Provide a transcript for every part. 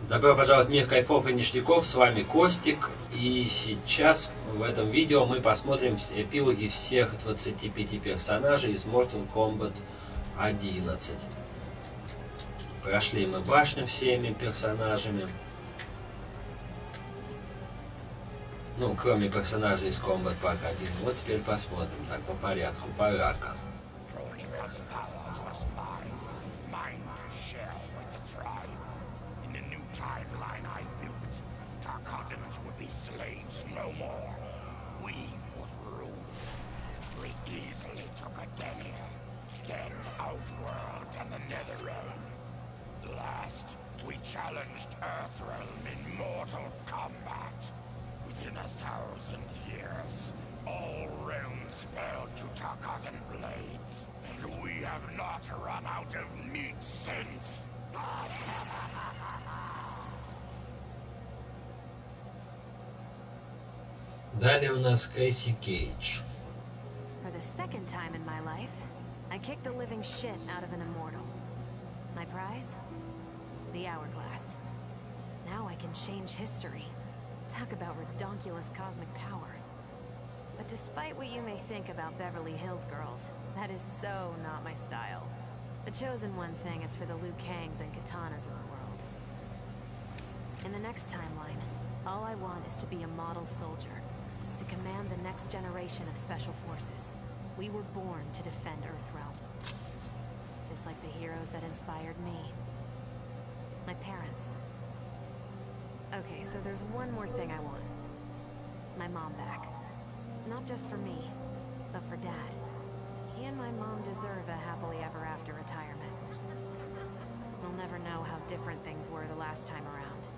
Добро пожаловать в мир кайфов и ништяков, с вами Костик, и сейчас в этом видео мы посмотрим эпилоги всех 25 персонажей из Mortal Kombat 11. Прошли мы башню всеми персонажами, ну кроме персонажей из Kombat Pack 1. Вот теперь посмотрим, так по порядку, пора-ка. Timeline I built, Tarkatans would be slaves no more. We would rule. We easily took Adenia, then Outworld and the Netherrealm. Last, we challenged Earthrealm in mortal combat. Within 1,000 years, all realms fell to Tarkatan blades, and we have not run out of meat since. Далее у нас Кэсси Кейдж. For the second time in my life, I kicked the living shit out of an immortal. My prize? The hourglass. Now I can change history. Talk about redonkulous cosmic power. But despite what you may think about Beverly Hills girls, that is so not my style. The chosen one thing is for the Liu Kangs and Katanas of the world. In the next timeline, all I want is to be a model soldier. To command the next generation of special forces. We were born to defend Earthrealm. Just like the heroes that inspired me. My parents. Okay, so there's one more thing I want. My mom back. Not just for me, but for Dad. He and my mom deserve a happily ever after retirement. We'll never know how different things were the last time around.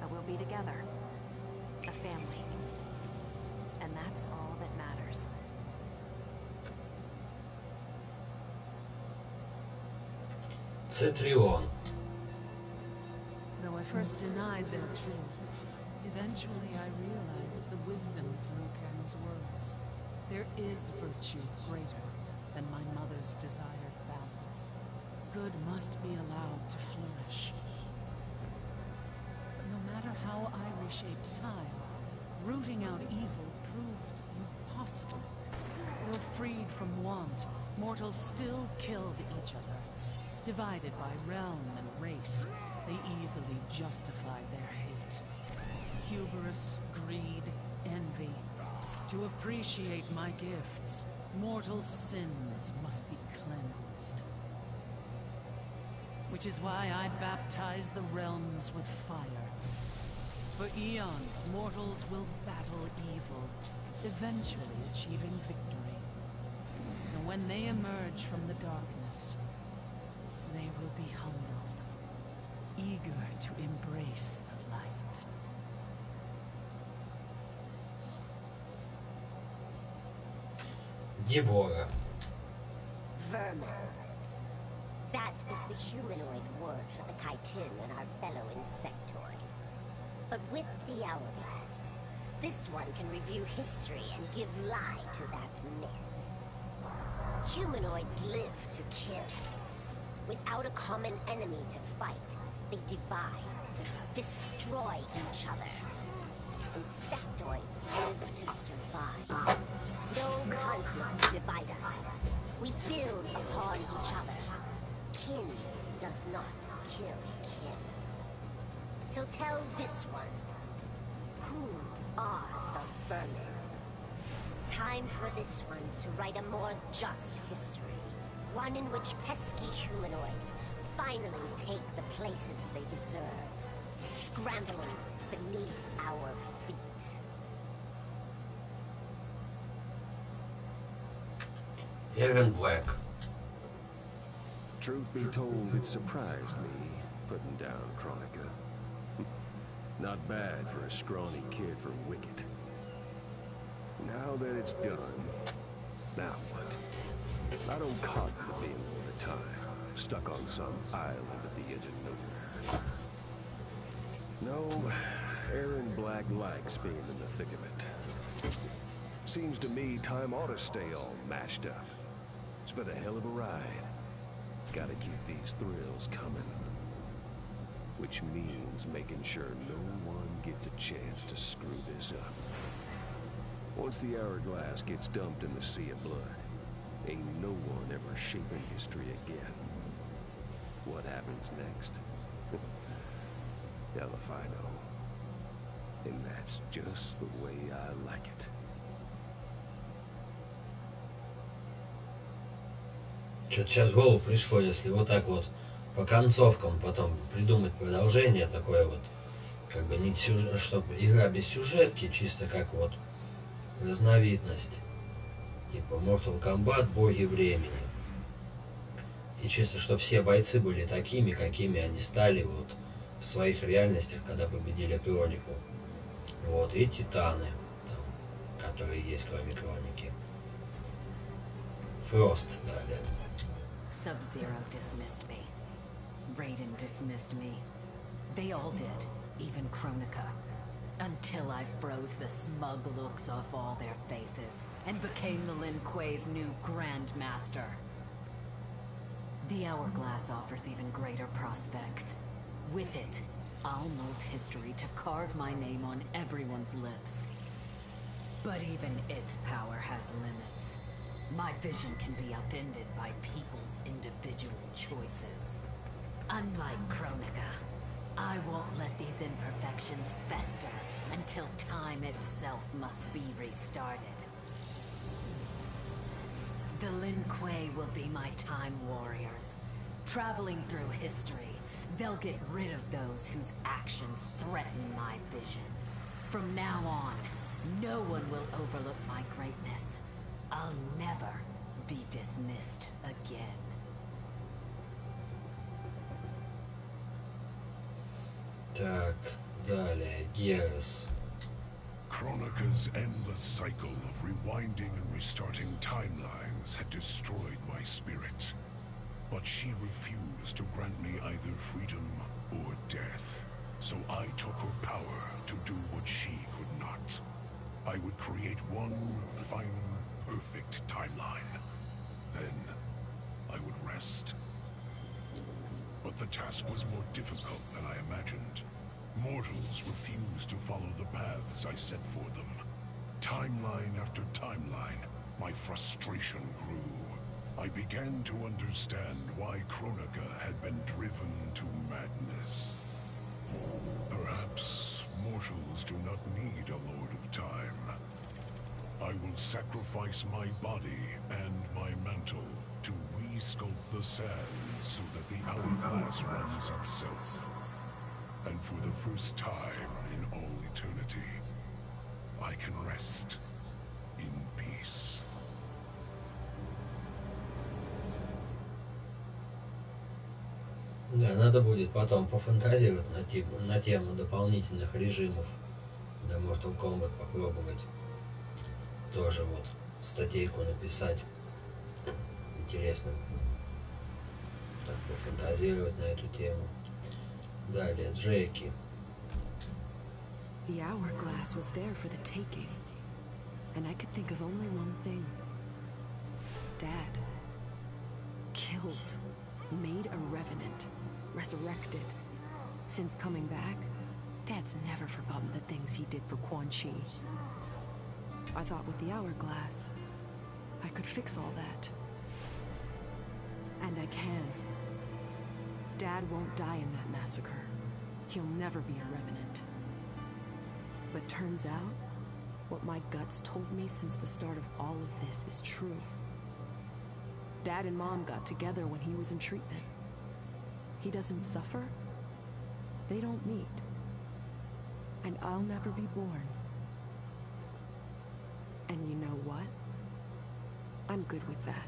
But we'll be together. A family. And that's all that matters. Цитрион. Though I first denied their truth, eventually I realized the wisdom of Liu Kang's words. There is virtue greater than my mother's desired balance. Good must be allowed to flourish. But no matter how I reshaped time, rooting out evil proved impossible. Though freed from want, mortals still killed each other. Divided by realm and race, they easily justified their hate. Hubris, greed, envy. To appreciate my gifts, mortal sins must be cleansed. Which is why I baptize the realms with fire. For eons, mortals will battle evil, eventually achieving victory. And when they emerge from the darkness, they will be humbled, eager to embrace the light. Дебора. Vermin. That is the humanoid word for the chitin and our fellow insectoids. But with the hourglass, this one can review history and give lie to that myth. Humanoids live to kill. Without a common enemy to fight, they divide, destroy each other. Insectoids live to survive. No conflicts divide us. We build upon each other. Kin does not kill kin. So tell this one, who are the vermin? Time for this one to write a more just history. One in which pesky humanoids finally take the places they deserve, scrambling beneath our feet. Эрен Блэк. Truth be told, it surprised me, putting down Chronica. Not bad for a scrawny kid from Wicket. Now that it's done, now what? I don't cotton to being all the time, stuck on some island at the edge of nowhere. No, Aaron Black likes being in the thick of it. Seems to me time ought to stay all mashed up. It's been a hell of a ride. Gotta keep these thrills coming. which means making sure no one gets a chance to screw this up. Once the hourglass gets dumped in the sea of blood, ain't no one ever shaping history again. What happens next? Hell if I know. And that's just the way I like it. Что-то сейчас в голову пришло, если вот так вот по концовкам потом придумать продолжение такое вот, как бы не сюжет, чтобы игра без сюжетки, чисто как вот разновидность, типа Mortal Kombat, боги времени. И чисто, что все бойцы были такими, какими они стали вот в своих реальностях, когда победили Хронику. Вот, и титаны, там, которые есть, кроме Хроники. Фрост далее. Sub-Zero dismissed me. Raiden dismissed me. They all did, even Kronika. Until I froze the smug looks off all their faces and became the Lin Kuei's new Grandmaster. The Hourglass offers even greater prospects. With it, I'll mold history to carve my name on everyone's lips. But even its power has limits. My vision can be upended by people's individual choices. Unlike Kronika, I won't let these imperfections fester until time itself must be restarted. The Lin Kuei will be my time warriors. Traveling through history, they'll get rid of those whose actions threaten my vision. From now on, no one will overlook my greatness. I'll never be dismissed again. Так, далее, Герас. Kronika's endless cycle of rewinding and restarting timelines had destroyed my spirit. But she refused to grant me either freedom or death. So I took her power to do what she could not. I would create one final, perfect timeline. Then I would rest. But the task was more difficult than I imagined. Mortals refused to follow the paths I set for them. Timeline after timeline, my frustration grew. I began to understand why Kronika had been driven to madness. Perhaps mortals do not need a Lord of Time. I will sacrifice my body and my mantle to resculpt the sands so that the hourglass runs itself. And for the first time in all eternity, I can rest in peace. Да, надо будет потом пофантазировать на тему дополнительных режимов для Mortal Kombat, попробовать тоже вот статейку написать. Интересно так пофантазировать на эту тему. Далее, Джеки. The hourglass was there for the taking, and I could think of only one thing. Dad. Killed. Made a revenant. Resurrected. Since coming back, Dad's never forgotten the things he did for Quan Chi. I thought with the hourglass, I could fix all that. And I can. Dad won't die in that massacre. He'll never be a revenant. But turns out, what my guts told me since the start of all of this is true. Dad and Mom got together when he was in treatment. He doesn't suffer. They don't meet. And I'll never be born. And you know what? I'm good with that.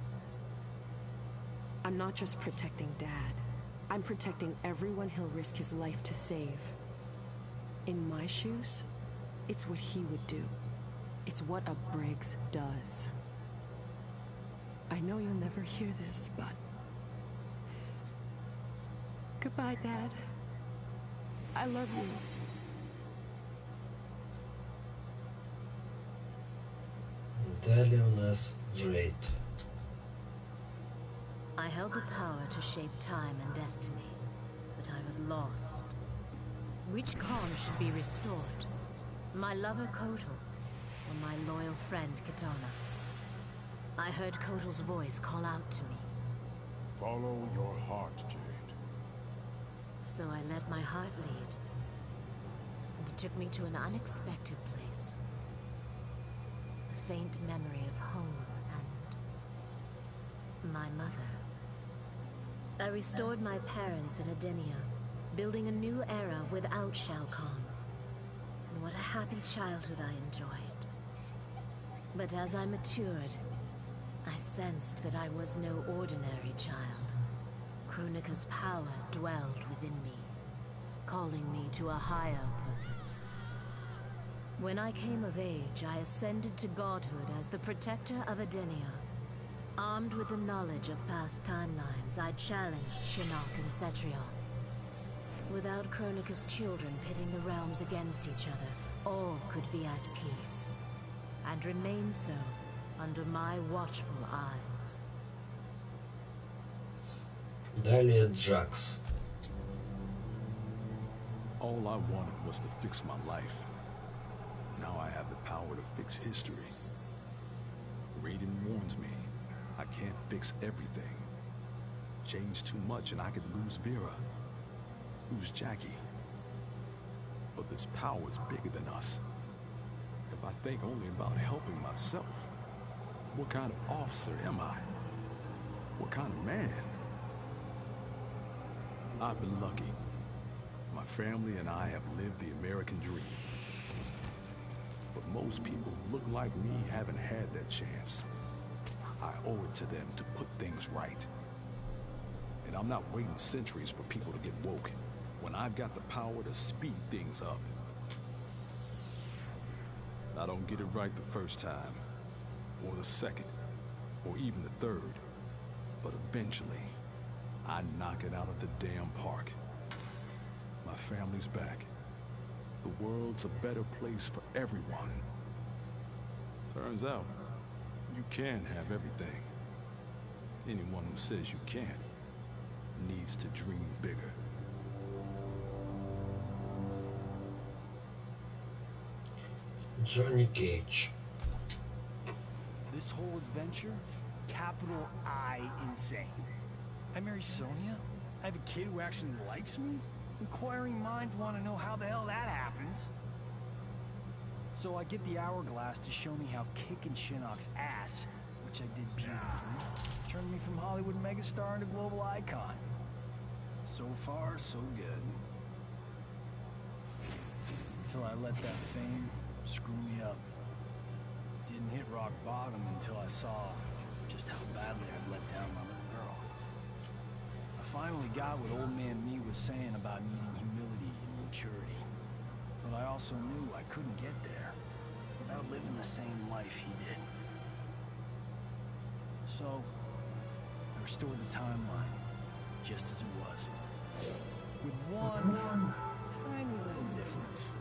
I'm not just protecting Dad. I'm protecting everyone he'll risk his life to save. In my shoes, it's what he would do. It's what a Briggs does. I know you'll never hear this, but... Goodbye, Dad. I love you. Далее у нас Джейд. I held the power to shape time and destiny, but I was lost Which calm should be restored? My lover Kotal, or my loyal friend Kitana? I heard Kotal's voice call out to me. Follow your heart, Jade. So I let my heart lead. And it took me to an unexpected place. A faint memory of home and my mother. I restored my parents in Edenia, building a new era without Shao Kahn. And what a happy childhood I enjoyed. But as I matured, I sensed that I was no ordinary child. Kronika's power dwelled within me, calling me to a higher purpose. When I came of age, I ascended to godhood as the protector of Edenia. Armed with the knowledge of past timelines, I challenged Shinnok and Cetrion. Without Kronika's children pitting the realms against each other, all could be at peace, and remain so under my watchful eyes. Далее Джакс. All I wanted was to fix my life. Now I have the power to fix history. Raiden warns me, I can't fix everything. Change too much and I could lose Vera, lose Jackie. But this power is bigger than us. If I think only about helping myself, what kind of officer am I? What kind of man? I've been lucky. My family and I have lived the American dream. But most people who look like me haven't had that chance. I owe it to them to put things right. And I'm not waiting centuries for people to get woke when I've got the power to speed things up. I don't get it right the first time, or the second, or even the third. But eventually, I knock it out of the damn park. My family's back. The world's a better place for everyone. Turns out, you can have everything. Anyone who says you can't needs to dream bigger. Johnny Cage. This whole adventure, capital I insane. I marry Sonya? I have a kid who actually likes me? Inquiring minds want to know how the hell that happens. So I get the hourglass to show me how kicking Shinnok's ass, which I did beautifully, turned me from Hollywood megastar into global icon. So far, so good. Until I let that fame screw me up. Didn't hit rock bottom until I saw just how badly I'd let down my little girl. I finally got what old man me was saying about needing humility and maturity. But I also knew I couldn't get there without living the same life he did. So, I restored the timeline, just as it was. With one tiny little difference.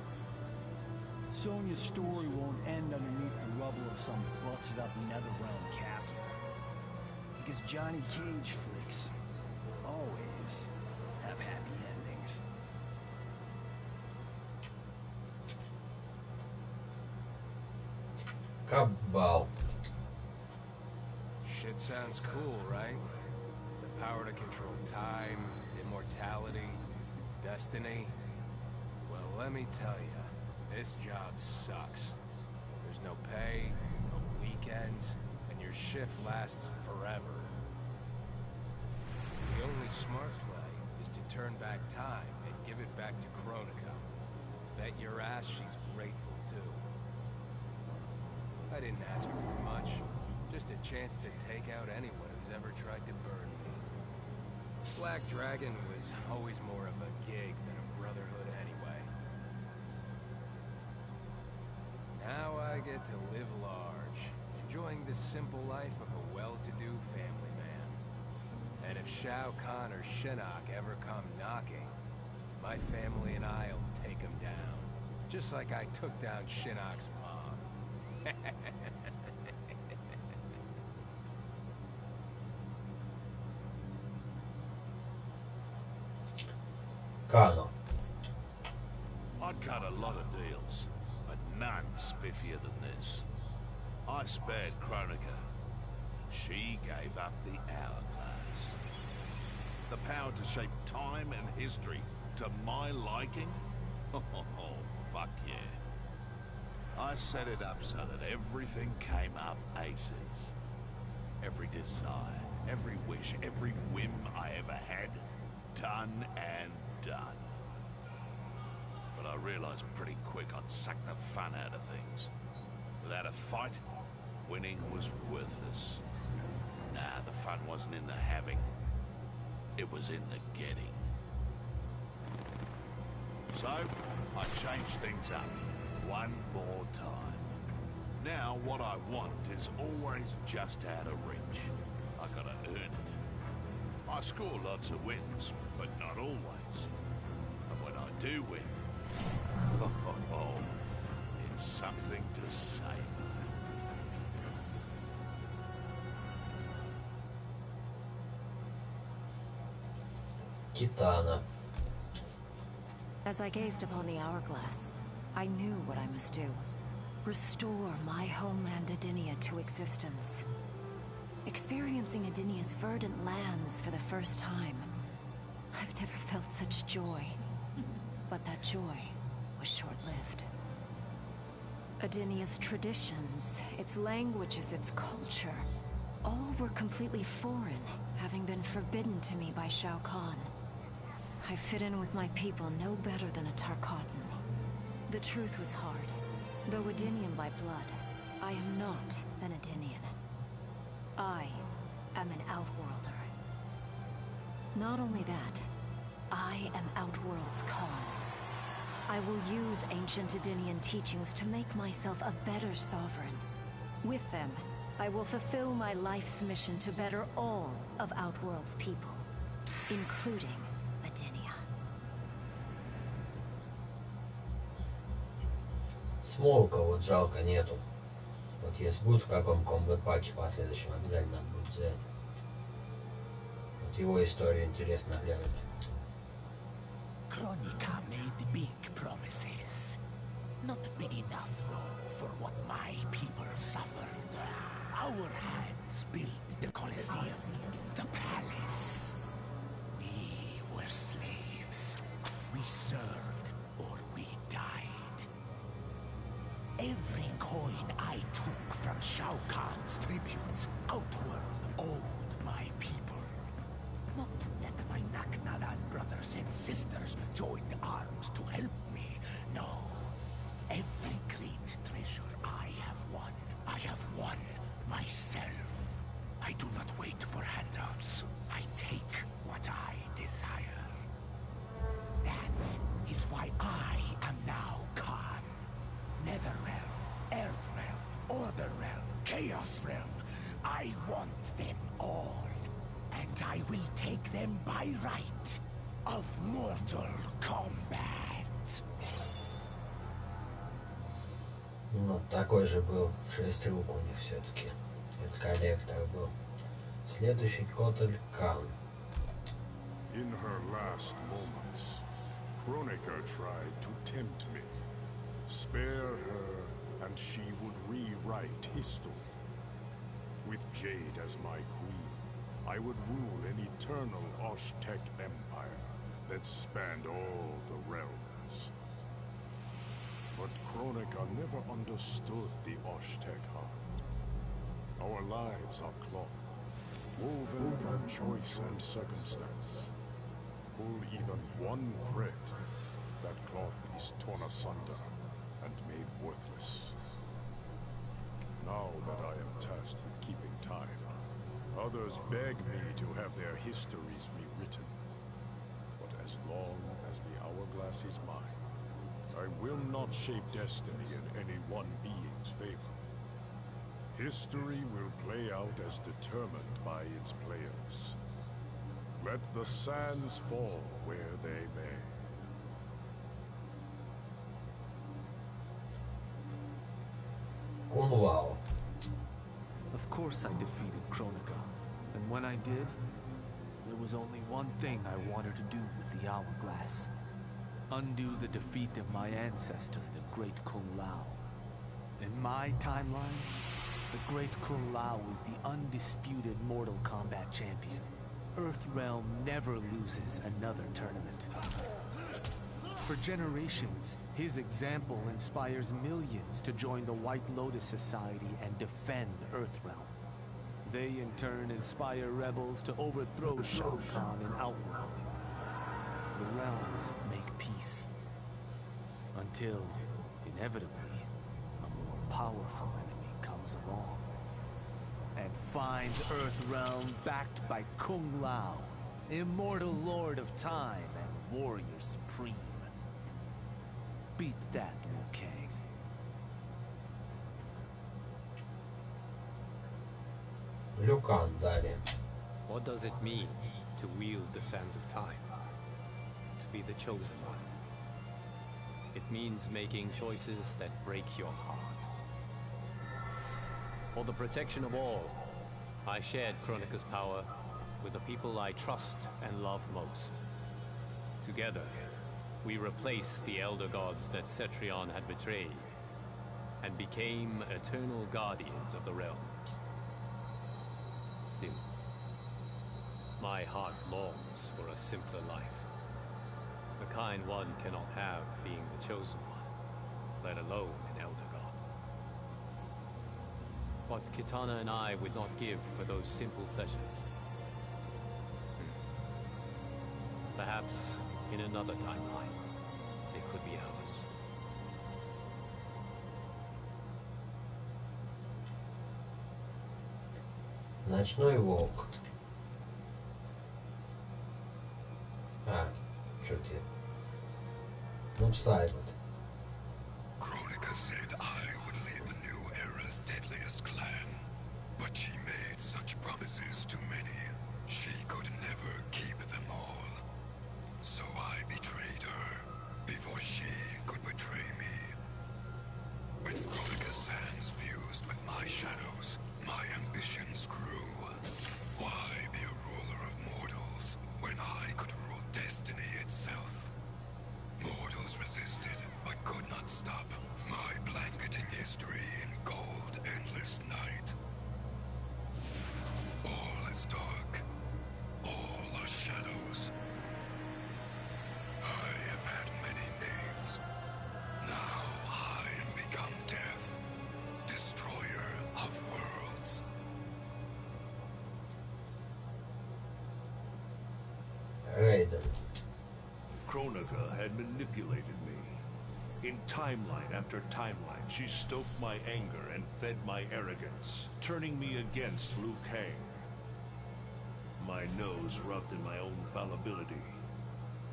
Sonya's story won't end underneath the rubble of some busted-up Netherrealm castle. Because Johnny Cage flicks always have happy endings. Кабал. Shit sounds cool, right? The power to control time, immortality, destiny. Well, let me tell you, this job sucks. There's no pay, no weekends, and your shift lasts forever. The only smart play is to turn back time and give it back to Kronika. Bet your ass she's grateful too. I didn't ask her for much, just a chance to take out anyone who's ever tried to burn me. Black Dragon was always more of a gig than a brotherhood anyway. Now I get to live large, enjoying the simple life of a well-to-do family man. And if Shao Kahn or Shinnok ever come knocking, my family and I'll take them down. Just like I took down Shinnok's mom. Кано. I'd cut a lot of deals, but none spiffier than this. I spared Kronika, and she gave up the hourglass. The power to shape time and history to my liking? Oh, fuck yeah. I set it up so that everything came up aces. Every desire, every wish, every whim I ever had, done and done. But I realized pretty quick I'd suck the fun out of things. Without a fight, winning was worthless. Nah, the fun wasn't in the having. It was in the getting. So, I changed things up one more time. Now, what I want is always just out of reach. I gotta earn it. I score lots of wins, but not always. And when I do win, it's something to savor. Kitana. As I gazed upon the hourglass, I knew what I must do. Restore my homeland Edenia to existence. Experiencing Edenia's verdant lands for the first time, I've never felt such joy. But that joy was short-lived. Edenia's traditions, its languages, its culture, all were completely foreign, having been forbidden to me by Shao Kahn. I fit in with my people no better than a Tarkatan. The truth was hard. Though Edenian by blood, I am not an Edenian. I am an Outworlder. Not only that, I am Outworld's Khan. I will use ancient Edenian teachings to make myself a better sovereign. With them, I will fulfill my life's mission to better all of Outworld's people, including Edenia. Смолка вот жалко нету. Вот если будет в каком Kombat паке последующем, обязательно надо будет взять. Вот его историю интересно глянуть. Kronika made big promises. Not big enough, though, for what my people suffered. Our hands built the Colosseum, the palace. We were slaves. We served or we died. Every coin I took from Shao Kahn's tributes outward owed my people. Not that my Naknalan brothers and sisters joined arms to help me, no. Every great treasure I have won myself. I do not wait for handouts. I take what I desire. That is why I am now Khan. Netherrealm, Earthrealm, Orderrealm, Chaos Realm. I want them all. And I will take them by right of Mortal Kombat. Ну, такой же был 6 рук у них все-таки. Это коллектор был. Следующий Котель Кан. In her last moments, Kronika tried to tempt me. Spare her, and she would rewrite history. With Jade as my queen, I would rule an eternal Osh-Tech empire that spanned all the realms. But Kronika never understood the Osh-Tech heart. Our lives are cloth, woven from choice and circumstance. Pull even one thread, that cloth is torn asunder and made worthless. Now that I am tasked with keeping time, others beg me to have their histories rewritten. But as long as the hourglass is mine, I will not shape destiny in any one being's favor. History will play out as determined by its players. Let the sands fall where they may. Кунлао. Of course I defeated Kronika, and when I did, there was only one thing I wanted to do with the hourglass. Undo the defeat of my ancestor, the Great Kung Lao. In my timeline, the Great Kung Lao is the undisputed Mortal Kombat champion. Earthrealm never loses another tournament. For generations, his example inspires millions to join the White Lotus Society and defend Earthrealm. They in turn inspire rebels to overthrow Shao Kahn in Outworld. The realms make peace. Until, inevitably, a more powerful enemy comes along and finds Earthrealm backed by Kung Lao, immortal lord of time and warrior supreme. Beat that, Liu Kang. Люкан далее. What does it mean to wield the sands of time? To be the chosen one? It means making choices that break your heart. For the protection of all, I shared Kronika's power with the people I trust and love most. Together, we replaced the elder gods that Cetrion had betrayed, and became eternal guardians of the realms. Still, my heart longs for a simpler life. The kind one cannot have being the chosen one, let alone an elder god. What Kitana and I would not give for those simple pleasures. Perhaps in another timeline, they could be ours. Ночной волк. А, что ты? Ну, Сайбот. Kronika said I would lead the new era's deadliest clan, but she made such promises to many, she could never keep them all. So I betrayed her, before she could betray me. When Kronika's sands fused with my shadows, my ambitions grew. Why be a ruler of mortals, when I could rule destiny itself? Mortals resisted, but could not stop my blanketing history in cold, endless night. All is dark. All are shadows. I have had many names. Now I am become death, destroyer of worlds. Рейден. Kronika had manipulated me. In timeline after timeline, she stoked my anger and fed my arrogance, turning me against Liu Kang. My nose rubbed in my own fallibility.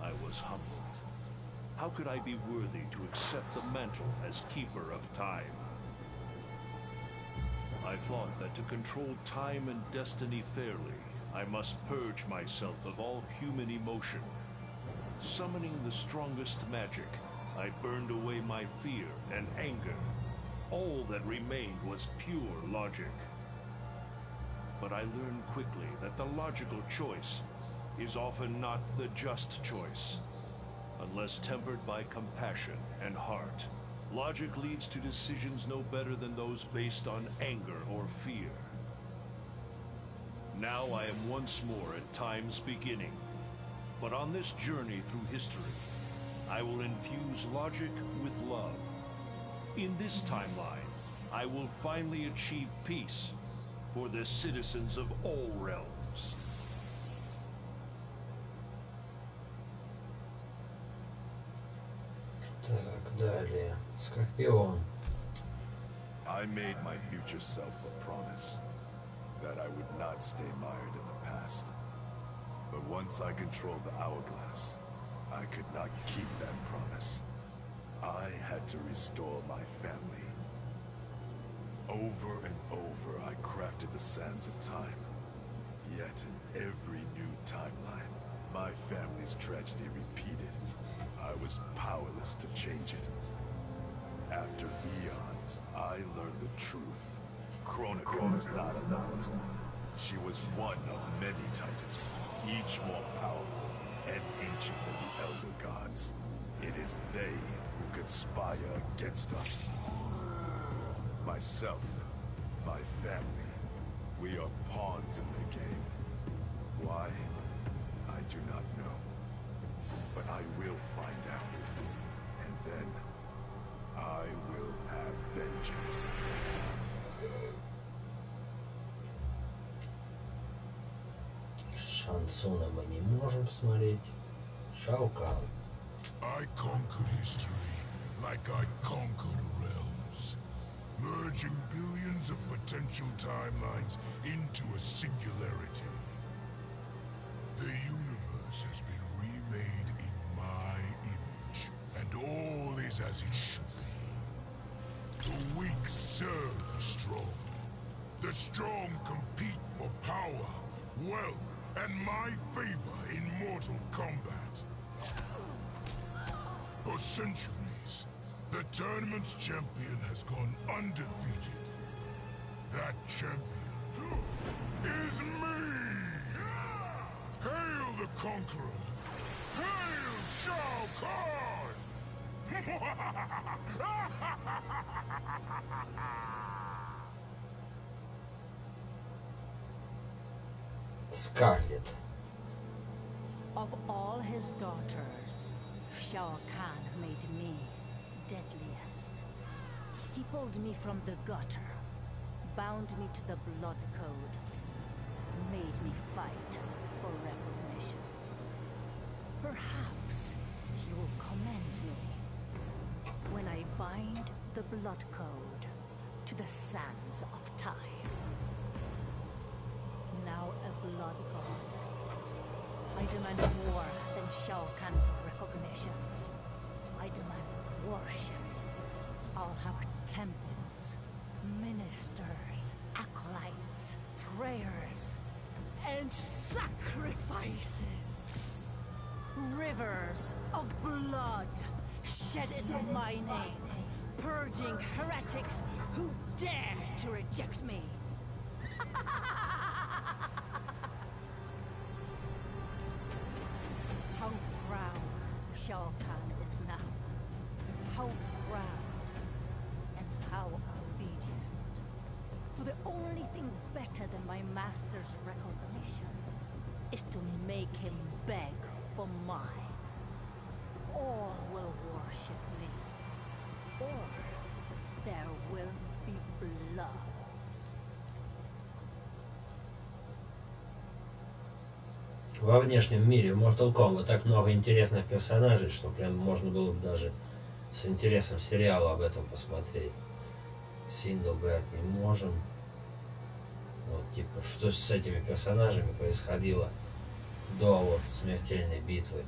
I was humbled. How could I be worthy to accept the mantle as keeper of time? I thought that to control time and destiny fairly, I must purge myself of all human emotion. Summoning the strongest magic, I burned away my fear and anger. All that remained was pure logic. But I learned quickly that the logical choice is often not the just choice. Unless tempered by compassion and heart, logic leads to decisions no better than those based on anger or fear. Now I am once more at time's beginning. But on this journey through history, I will infuse logic with love. In this timeline, I will finally achieve peace for the citizens of all realms. Так, далее. Скорпион. I made my future self a promise that I would not stay mired in the past. But once I controlled the hourglass, I could not keep that promise. I had to restore my family. Over and over, I crafted the sands of time. Yet in every new timeline, my family's tragedy repeated. I was powerless to change it. After eons, I learned the truth. Kronika was not alone. She was one of many titans, each more powerful and ancient than the Elder Gods. It is they who conspire against us. Myself, my family, we are pawns in the game. Why? I do not know. But I will find out. And then, I will have vengeance. Шансона мы не можем смотреть. Шао Кан. I conquered history like I conquered realms, merging billions of potential timelines into a singularity. The universe has been remade in my image, and all is as it should be. The weak serve the strong. The strong compete for power, wealth, and my favor in Mortal Kombat. For centuries, the tournament's champion has gone undefeated. That champion is me! Hail the Conqueror! Hail Shao Kahn! Скарлетт. Of all his daughters, Shao Kahn made me deadliest. He pulled me from the gutter, bound me to the blood code, made me fight for recognition. Perhaps he will commend me when I bind the blood code to the sands of time. Now a blood god, I demand more than Shao Kahn's recognition. I demand worship. I'll have temples, ministers, acolytes, prayers, and sacrifices. Rivers of blood shed in my name, purging heretics who dare to reject me. How proud Shao Kahn is now. How proud and how obedient. For the only thing better than my master's recognition is to make him beg for mine. All will worship me, or there will be blood. Во внешнем мире в Mortal Kombat так много интересных персонажей, что прям можно было бы даже с интересом сериал об этом посмотреть. Синду брать не можем. Вот, типа, что с этими персонажами происходило до вот смертельной битвы,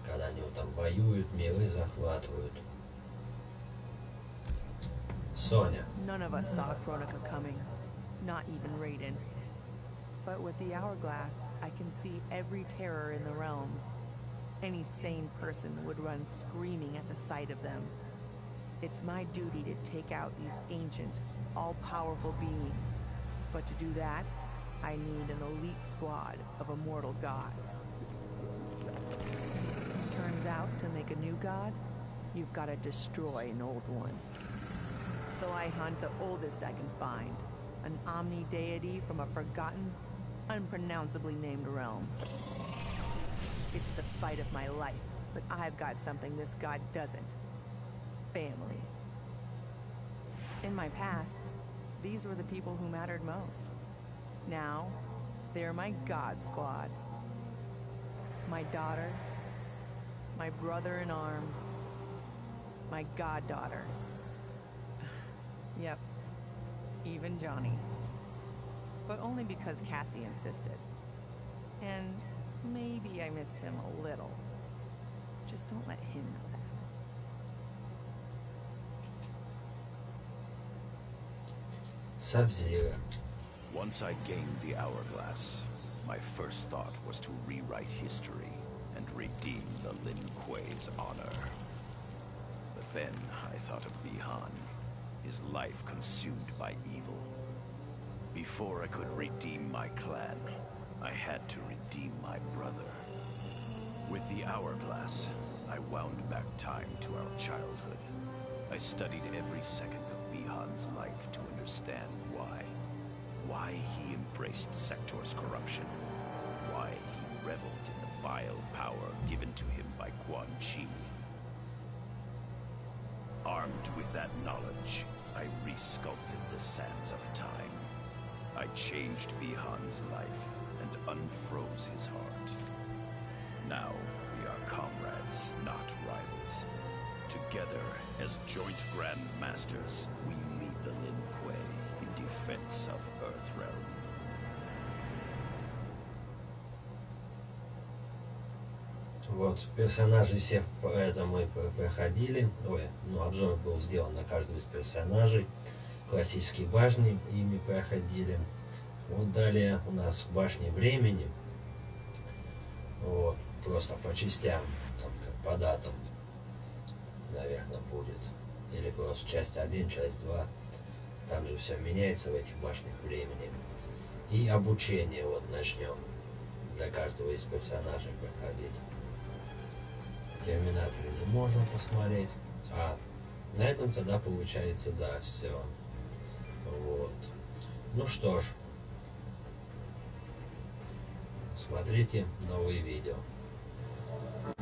когда они вот там воюют, миры захватывают. Соня. None of us saw Kronika coming, not even Raiden. But with the hourglass, I can see every terror in the realms. Any sane person would run screaming at the sight of them. It's my duty to take out these ancient, all-powerful beings. But to do that, I need an elite squad of immortal gods. Turns out, to make a new god, you've got to destroy an old one. So I hunt the oldest I can find, an omni deity from a forgotten, unpronounceably named realm. It's the fight of my life, but I've got something this god doesn't. Family. In my past, these were the people who mattered most. Now, they're my god squad. My daughter, my brother in arms, my goddaughter. Yep, even Johnny. But only because Cassie insisted. And maybe I missed him a little. Just don't let him know that. Sub-Zero. Once I gained the hourglass, my first thought was to rewrite history and redeem the Lin Kuei's honor. But then I thought of Bihan, his life consumed by evil. Before I could redeem my clan, I had to redeem my brother. With the hourglass, I wound back time to our childhood. I studied every second of Bihan's life to understand why. Why he embraced Sector's corruption. Why he reveled in the vile power given to him by Quan Chi. Armed with that knowledge, I resculpted the sands of time. I changed Bihan's life and unfroze his heart. Now we are comrades, not rivals. Together, as joint Grand Masters, we lead the Lin Kuei in defense of Earthrealm. Вот, персонажей всех это мы проходили. Ой, ну обзор был сделан на каждого из персонажей. Классические башни ими проходили. Вот далее у нас башни времени. Вот, просто по частям, там, как по датам, наверное, будет. Или просто часть 1, часть 2. Там же все меняется в этих башнях времени. И обучение вот начнем. Для каждого из персонажей проходить. Терминатор не можно посмотреть. А на этом тогда получается, да, все. Вот. Ну что ж. Смотрите новые видео.